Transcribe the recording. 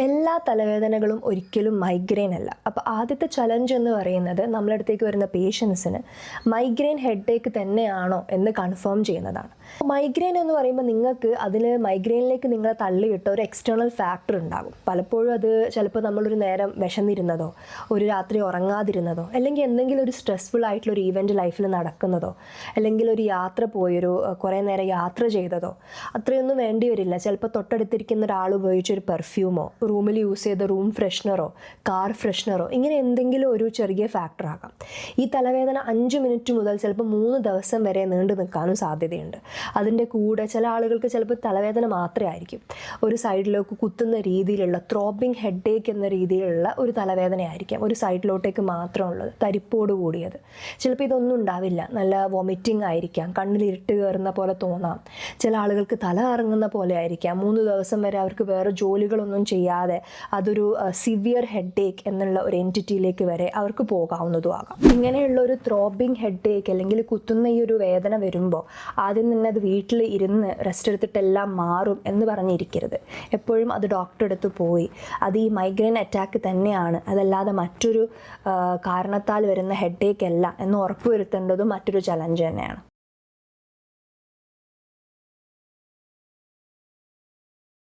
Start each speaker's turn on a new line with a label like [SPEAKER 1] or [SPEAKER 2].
[SPEAKER 1] എല്ലാ തലവേദനകളും ഒരിക്കലും മൈഗ്രെയിൻ അല്ല. അപ്പോൾ ആദ്യത്തെ ചലഞ്ച് എന്ന് പറയുന്നത് നമ്മുടെ അടുത്തേക്ക് വരുന്ന പേഷ്യൻസിന് മൈഗ്രെയിൻ ഹെഡേക്ക് തന്നെയാണോ എന്ന് കൺഫേം ചെയ്യുന്നതാണ്. മൈഗ്രെയിൻ എന്ന് പറയുമ്പോൾ നിങ്ങൾക്ക് അതിൽ മൈഗ്രെയിനിലേക്ക് നിങ്ങളെ തള്ളിവിട്ട ഒരു എക്സ്റ്റേണൽ ഫാക്ടർ ഉണ്ടാകും. പലപ്പോഴും അത് ചിലപ്പോൾ നമ്മളൊരു നേരം വിശന്നിരുന്നതോ, ഒരു രാത്രി ഉറങ്ങാതിരുന്നതോ, അല്ലെങ്കിൽ എന്തെങ്കിലും ഒരു സ്ട്രെസ്ഫുൾ ആയിട്ടുള്ള ഒരു ഈവൻറ്റ് ലൈഫിൽ നടക്കുന്നതോ, അല്ലെങ്കിൽ ഒരു യാത്ര പോയൊരു കുറേ നേരം യാത്ര ചെയ്തതോ അത്രയൊന്നും വേണ്ടി വരില്ല. ചിലപ്പോൾ തൊട്ടടുത്തിരിക്കുന്ന ഒരാൾ ഉപയോഗിച്ചൊരു പെർഫ്യൂമോ, റൂമിൽ യൂസ് ചെയ്ത റൂം ഫ്രഷ്നറോ, കാർ ഫ്രഷ്നറോ, ഇങ്ങനെ എന്തെങ്കിലും ഒരു ചെറിയ ഫാക്ടർ ആകാം. ഈ തലവേദന 5 മിനിറ്റ് മുതൽ ചിലപ്പോൾ 3 ദിവസം വരെ നീണ്ടു നിൽക്കാനും സാധ്യതയുണ്ട്. അതിൻ്റെ കൂടെ ചില ആളുകൾക്ക് ചിലപ്പോൾ തലവേദന മാത്രമേ ആയിരിക്കും, ഒരു സൈഡിലേക്ക് കുത്തുന്ന രീതിയിലുള്ള ത്രോബിങ് ഹെഡേക്ക് എന്ന രീതിയിലുള്ള ഒരു തലവേദനയായിരിക്കാം, ഒരു സൈഡിലോട്ടേക്ക് മാത്രമുള്ളത്, തരിപ്പോട് കൂടിയത്. ചിലപ്പോൾ ഇതൊന്നും ഉണ്ടാവില്ല, നല്ല വൊമിറ്റിംഗ് ആയിരിക്കാം, കണ്ണിൽ ഇരുട്ട് കയറുന്ന പോലെ തോന്നാം. ചില ആളുകൾക്ക് തല കറങ്ങുന്ന പോലെ ആയിരിക്കാം. 3 ദിവസം വരെ അവർക്ക് വേറെ ജോലികളൊന്നും ചെയ്യാതെ അതൊരു സിവിയർ ഹെഡേക്ക് എന്നുള്ള ഒരു എൻറ്റിറ്റിയിലേക്ക് വരെ അവർക്ക് പോകാവുന്നതും ആകാം. ഇങ്ങനെയുള്ള ഒരു ത്രോബിങ് ഹെഡേക്ക് അല്ലെങ്കിൽ കുത്തുന്ന ഈ ഒരു വേദന വരുമ്പോൾ ആദ്യം തന്നെ അത് വീട്ടിൽ ഇരുന്ന് റെസ്റ്റ് എടുത്തിട്ടെല്ലാം മാറും എന്ന് പറഞ്ഞിരിക്കരുത്. എപ്പോഴും അത് ഡോക്ടറെ അടുത്ത് പോയി അത് ഈ മൈഗ്രെയിൻ അറ്റാക്ക് തന്നെയാണ്, അതല്ലാതെ മറ്റൊരു കാരണത്താൽ വരുന്ന ഹെഡേക്ക് അല്ല എന്ന് ഉറപ്പുവരുത്തേണ്ടതും മറ്റൊരു ചലഞ്ച് തന്നെയാണ്.